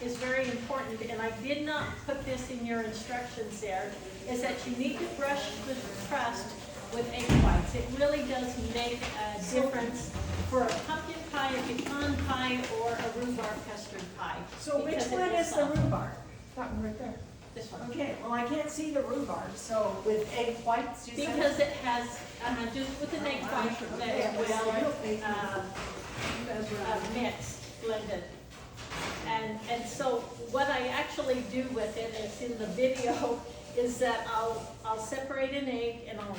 is very important, and I did not put this in your instructions there, is that you need to brush the crust with egg whites. It really does make a difference for a pumpkin pie, a pecan pie, or a rhubarb custard pie. So which because it one will is the soften. rhubarb? That one right there. This one. Okay, well, I can't see the rhubarb, so with egg whites, you said? Because it has, just with an egg white that is well mixed, blended. And so what I actually do with it, it's in the video, is that I'll separate an egg and I'll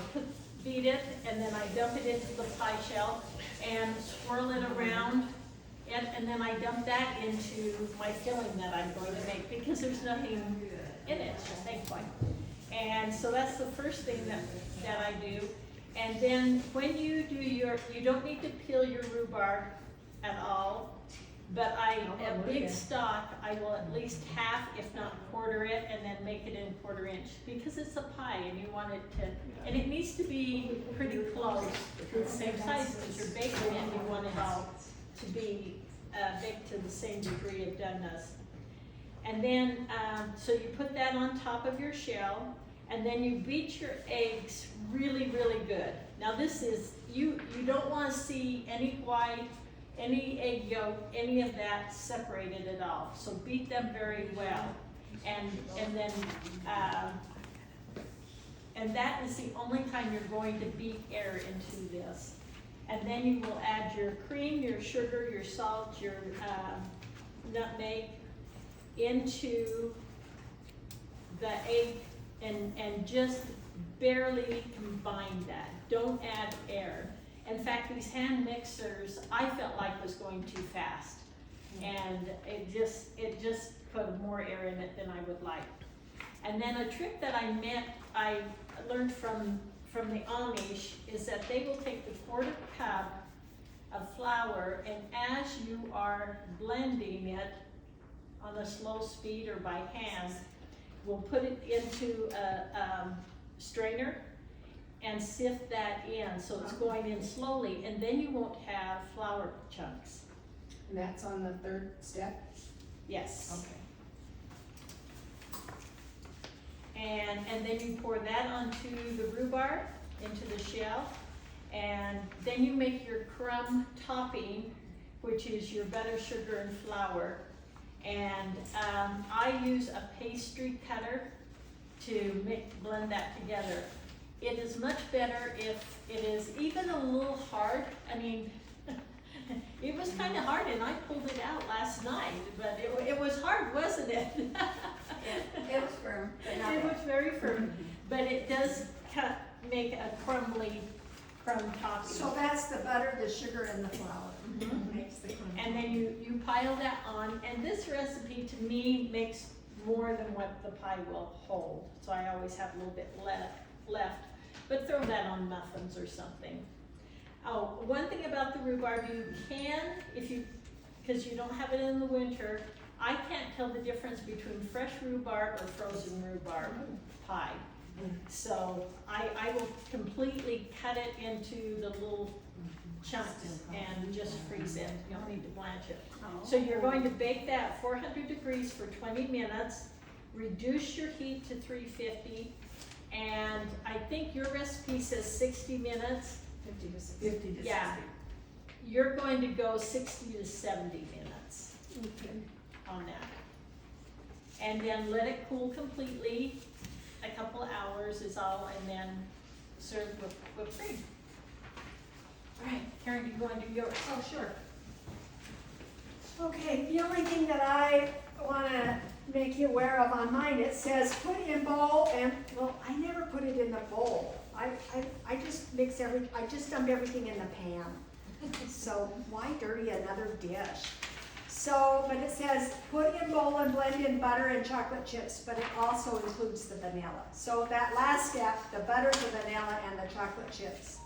beat it, and then I dump it into the pie shell and swirl it around, and then I dump that into my filling that I'm going to make, because there's nothing in it, it's just egg white. And so that's the first thing that I do. And then when you do you don't need to peel your rhubarb at all, but a big stalk, I will at least half, if not quarter it, and then make it in 1/4 inch, because it's a pie and you want it to, and it needs to be pretty close to the same size as you're baking it. You want it all to be baked to the same degree of doneness. And then, so you put that on top of your shell, and then you beat your eggs really, really good. Now this is, you don't want to see any white, any egg yolk, any of that separated at all. So beat them very well. And then, and that is the only time you're going to beat air into this. And then you will add your cream, your sugar, your salt, your nutmeg into the egg, and just barely combine that. Don't add air. In fact, these hand mixers, I felt like was going too fast, and it just put more air in it than I would like. And then a trick that I learned from the Amish is that they will take the 1/4 cup of flour, and as you are blending it on a slow speed or by hand, we'll put it into a strainer and sift that in, so it's going in slowly, and then you won't have flour chunks. And that's on the 3rd step? Yes. Okay. And then you pour that onto the rhubarb, into the shell, and then you make your crumb topping, which is your butter, sugar, and flour. And I use a pastry cutter to blend that together. It is much better if it is even a little hard. I mean, it was kind of hard, and I pulled it out last night, but it was hard, wasn't it? It was firm. It was very firm, but it does make a crumbly crumb topping. So that's the butter, the sugar, and the flour. Mhm. Makes the crumb. And then you pile that on, and this recipe to me makes more than what the pie will hold. So I always have a little bit left, but throw that on muffins or something. Oh, one thing about the rhubarb, you can, because you don't have it in the winter, I can't tell the difference between fresh rhubarb or frozen rhubarb pie. So I will completely cut it into the little chunks and just freeze it. You don't need to blanch it. So you're going to bake that 400 degrees for 20 minutes. Reduce your heat to 350, and I think your recipe says 60 minutes. 50 to 60. 50 to Yeah. 60. You're going to go 60 to 70 minutes Okay. on that. And then let it cool completely. A couple hours is all, and then serve with whipped cream. All right, Karen, you go and do yours. Oh, sure. Okay, the only thing that I wanna make you aware of on mine, it says put in bowl, and, well, I never put it in the bowl. I just I just dump everything in the pan. So why dirty another dish? So, but it says put in bowl and blend in butter and chocolate chips, but it also includes the vanilla. So that last step, the butter, the vanilla, and the chocolate chips,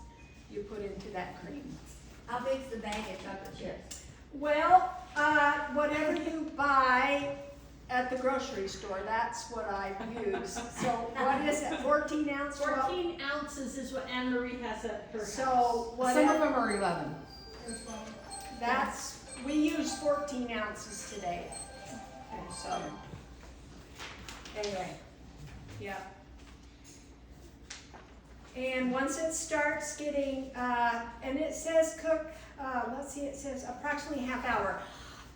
you put into that cream. How big's the bag of chocolate chips? Well, whatever you buy at the grocery store, that's what I use. So what is it, 14 ounce? 14 ounces is what Anne Marie has at her house. So Some of whatever, them are 11. we use 14 ounces today. So, anyway, yeah. And once it starts getting, and it says cook, let's see, it says approximately half hour.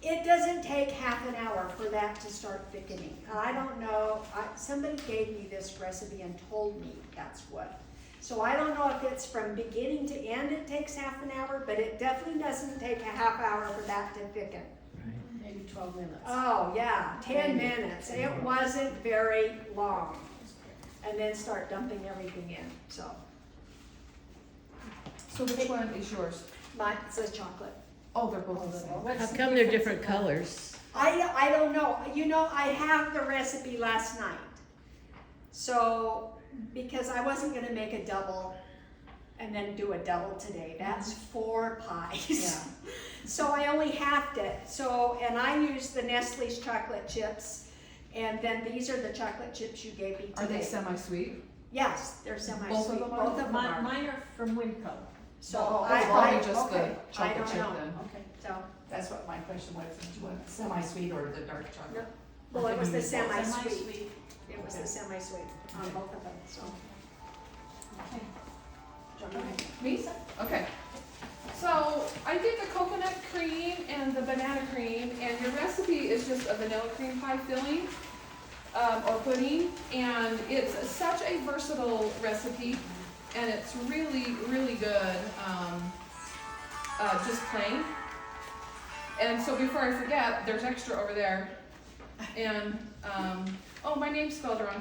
It doesn't take half an hour for that to start thickening. I don't know, somebody gave me this recipe and told me that's what. So I don't know if it's from beginning to end it takes half an hour, but it definitely doesn't take a half hour for that to thicken. Maybe 12 minutes. Oh, yeah, 10 minutes. It wasn't very long. And then start dumping everything in, so. So which one is yours? Mine says chocolate. Oh, they're both the same. What's How the come they're difference different in that? colors? I don't know. You know, I have the recipe last night. So, because I wasn't gonna make a double and then do a double today. That's 4 pies. Yeah. So I only halved it. So, and I used the Nestle's chocolate chips. And then these are the chocolate chips you gave me today. Are they semi-sweet? Yes, they're semi-sweet. Both of them are? Both of them Mine, are. mine are from Winco. So Oh, I, it's probably I, just the okay, I chocolate don't chip know. then. Okay. So, That's what my question was, which one, semi-sweet or the dark chocolate? well, it was the semi-sweet. Semi-sweet. It was the semi-sweet on both of them, so. Me? Okay. So I did the coconut cream and the banana cream, and your recipe is just a vanilla cream pie filling, or pudding, and it's such a versatile recipe, and it's really, really good, just plain. And so before I forget, there's extra over there, and, oh, my name's spelled wrong.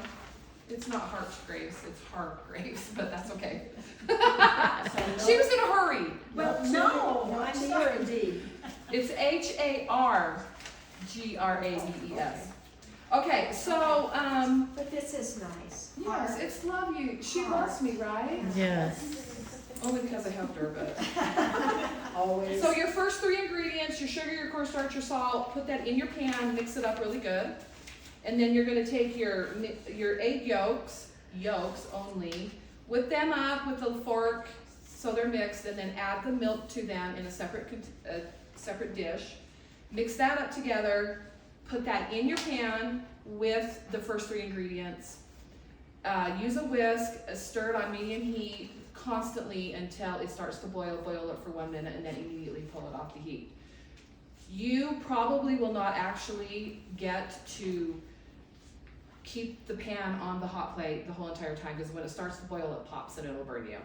It's not Hargraves, it's Hargraves, but that's okay. She was in a hurry. Well, no, I'm sorry. It's Hargraves. Okay, so, But this is nice. yes, it's love you. She loves me, right? Yes. Only because I helped her, but. Always. So your first 3 ingredients, your sugar, your cornstarch, your salt, put that in your pan, mix it up really good. And then you're gonna take your egg yolks only, whip them up with a fork so they're mixed, and then add the milk to them in a separate dish. Mix that up together, put that in your pan with the first 3 ingredients. Use a whisk, stir it on medium heat constantly until it starts to boil it for 1 minute, and then immediately pull it off the heat. You probably will not actually get to keep the pan on the hot plate the whole entire time, because when it starts to boil, it pops and it'll burn you.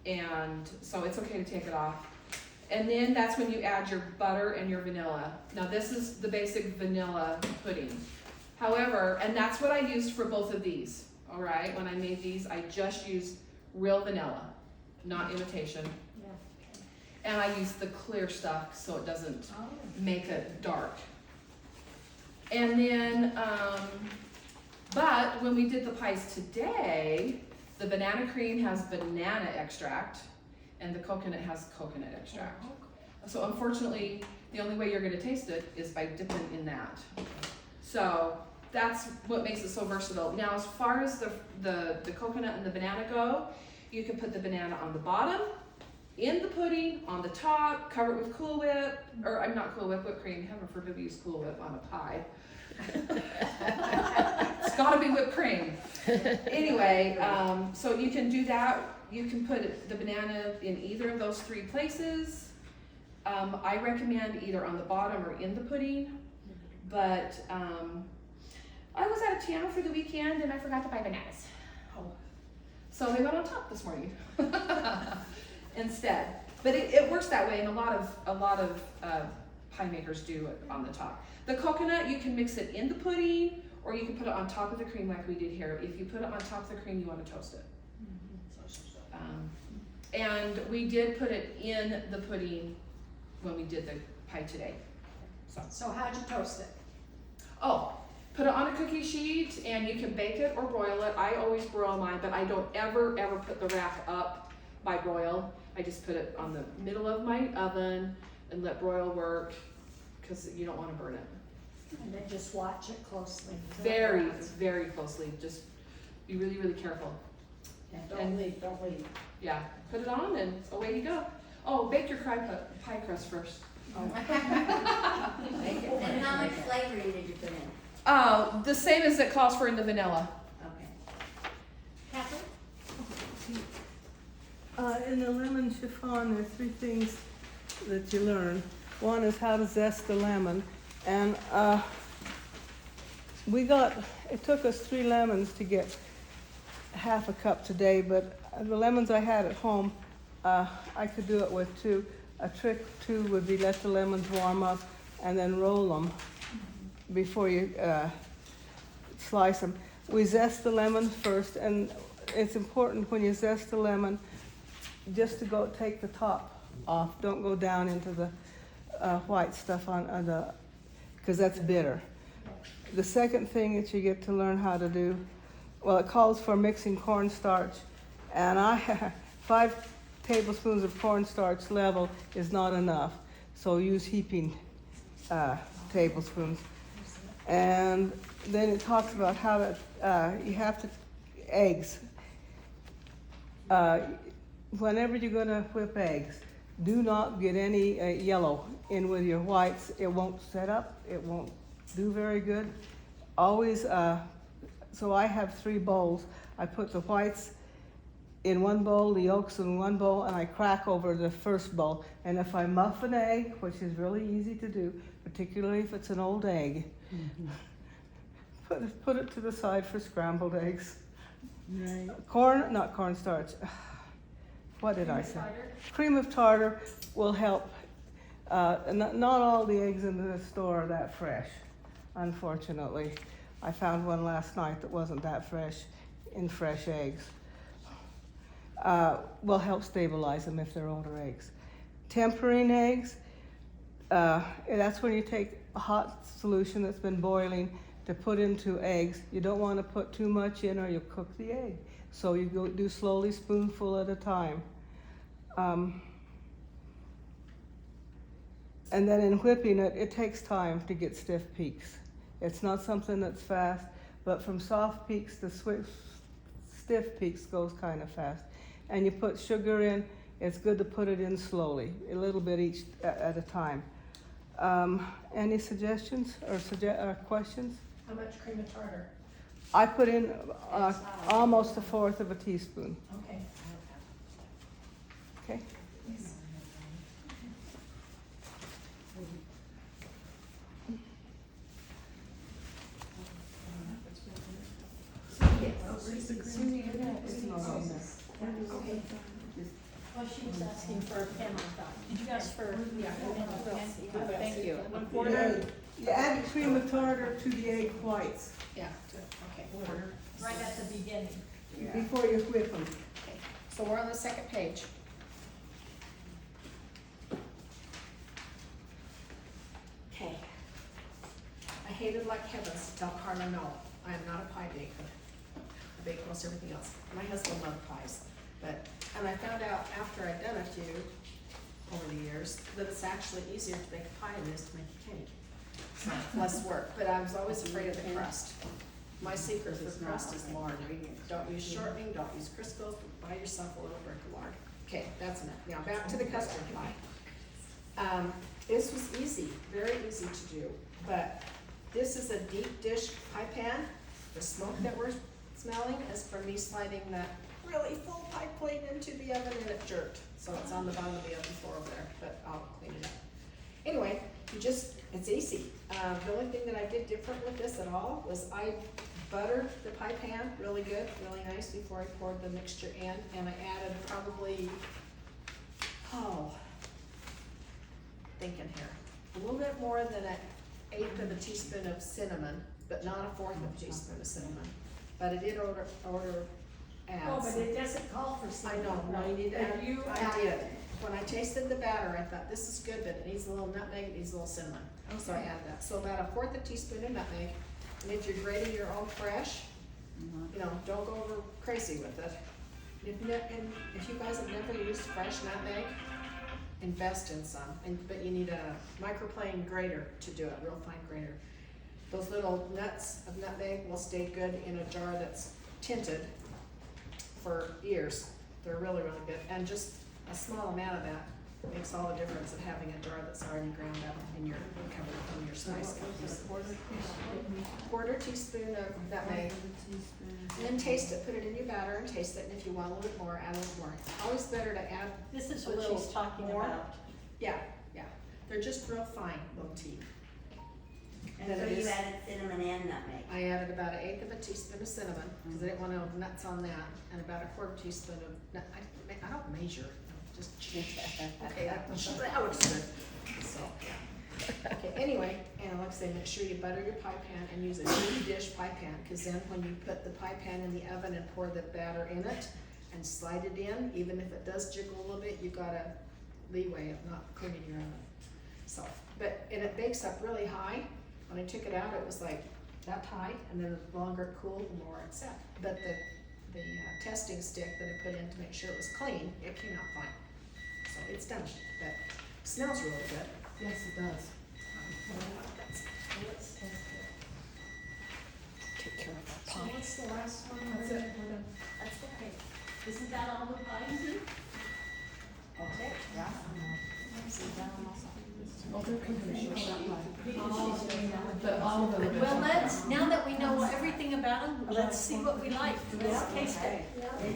And so it's okay to take it off. And then that's when you add your butter and your vanilla. Now this is the basic vanilla pudding. However, and that's what I used for both of these, all right? When I made these, I just used real vanilla, not imitation. Yeah. And I used the clear stuff so it doesn't make it dark. And then, but when we did the pies today, the banana cream has banana extract and the coconut has coconut extract. So unfortunately, the only way you're gonna taste it is by dipping in that. So that's what makes it so versatile. Now, as far as the coconut and the banana go, you can put the banana on the bottom, in the pudding, on the top, cover it with Cool Whip, or I'm not Cool Whip, whipped cream. Heaven forbid we use Cool Whip on a pie. It's gotta be whipped cream. Anyway, so you can do that. You can put the banana in either of those 3 places. I recommend either on the bottom or in the pudding, but I was out of town for the weekend and I forgot to buy bananas. So they went on top this morning instead. But it works that way, and a lot of pie makers do it on the top. The coconut, you can mix it in the pudding, or you can put it on top of the cream like we did here. If you put it on top of the cream, you want to toast it. And we did put it in the pudding when we did the pie today. So how'd you toast it? Oh, put it on a cookie sheet, and you can bake it or broil it. I always broil mine, but I don't ever put the wrap up by broil. I just put it on the middle of my oven and let broil work, because you don't want to burn it. And then just watch it closely. Very, very closely. Just be really, really careful. Yeah, don't leave. Yeah, put it on and away you go. Oh, bake your pie crust first. And how much flavoring did you put in? The same as it calls for in the vanilla. Okay. Catherine? In the lemon chiffon, there are three things that you learn. One is how to zest the lemon, and it took us 3 lemons to get half a cup today, but the lemons I had at home, I could do it with 2. A trick too would be let the lemons warm up and then roll them before you slice them. We zest the lemon first, and it's important when you zest the lemon just to take the top off. Don't go down into the white stuff because that's bitter. The second thing that you get to learn how to do, well, it calls for mixing cornstarch, and 5 tablespoons of cornstarch level is not enough, so use heaping tablespoons. And then it talks about how you have to eggs. Whenever you're going to whip eggs, do not get any yellow in with your whites. It won't set up. It won't do very good. Always, so I have 3 bowls. I put the whites in one bowl, the yolks in one bowl, and I crack over the first bowl. And if I muff an egg, which is really easy to do, particularly if it's an old egg, put it to the side for scrambled eggs. Right. Not cornstarch. What did I say? Cream of tartar will help. Not all the eggs in the store are that fresh, unfortunately. I found one last night that wasn't that fresh in fresh eggs. Will help stabilize them if they're older eggs. Tempering eggs, that's when you take a hot solution that's been boiling to put into eggs. You don't want to put too much in or you'll cook the egg. So you do slowly, spoonful at a time. And then in whipping it, it takes time to get stiff peaks. It's not something that's fast, but from soft peaks to stiff peaks goes kind of fast. And you put sugar in, it's good to put it in slowly, a little bit each at a time. Any suggestions or questions? How much cream of tartar? I put in almost 1/4 of a teaspoon. Okay. Okay. Well, she was asking for a pen, I thought. Did you guys for? Yeah. Thank you. 1/4? You add the cream of tartar to the egg whites Yeah. Okay. Right at the beginning. before you whip them. Okay. So we're on the second page. Okay. I hated like heavens to tell Carla no. I am not a pie baker. I bake most everything else. My husband loved pies. And I found out after I'd done a few over the years that it's actually easier to make a pie than it is to make a cake. So less work, but I was always afraid of the crust. My secret for crust is lard. Don't use shortening, don't use Crisco's, buy yourself a little brick of lard. Okay, that's enough. Now back to the custard pie. This was easy, very easy to do, but this is a deep dish pie pan. The smoke that we're smelling is from me sliding that really full pie plate into the oven and it jerked. So it's on the bottom of the oven floor over there, but I'll clean it up. Anyway, it's easy. The only thing that I did different with this at all was I buttered the pie pan really good, really nice before I poured the mixture in, and I added probably, thinking here, a little bit more than 1/8 of a teaspoon of cinnamon, but not 1/4 of a teaspoon of cinnamon. But I did order add. Oh, but it doesn't call for I cinnamon. know, no, you need to add, You I did. When I tasted the batter, I thought, this is good, but it needs a little nutmeg, it needs a little cinnamon. So I added that. So about 1/4 a teaspoon of nutmeg, and if you're grating your own fresh, don't go over crazy with it. And if you guys have never used fresh nutmeg, invest in some, but you need a microplane grater to do it, real fine grater. Those little nuts of nutmeg will stay good in a jar that's tinted for years. They're really, really good, and just a small amount of that Makes all the difference of having a jar that's already ground up in your, covered in your spice cubes. Quarter teaspoon of nutmeg. And then taste it, put it in your batter and taste it, and if you want a little bit more, add a little more. Always better to add, This is A what little she's talking more. about. yeah. They're just real fine little tea. And so you added cinnamon and nutmeg. I added about 1/8 of a teaspoon of cinnamon, because I didn't want no nuts on that, and about 1/4 teaspoon of, I don't measure, just, okay, that looks good, so, yeah. Okay, anyway, and like I say, make sure you butter your pie pan and use a deep dish pie pan, because then when you put the pie pan in the oven and pour the batter in it and slide it in, even if it does jiggle a little bit, you got a leeway of not cleaning your oven. So, and it bakes up really high. When I took it out, it was like that high, and then the longer it cooled, the more it set. But the testing stick that I put in to make sure it was clean, it came out fine. So it's done, but it smells really good. Yes, it does. Let's test it. Take care of So what's the last one? That's it, we're done. That's okay. Isn't that all the pies? Okay, yeah. Oh, they're cooking But all of them are good. Well, now that we know everything about them, let's see what we like. Let's taste it. Okay.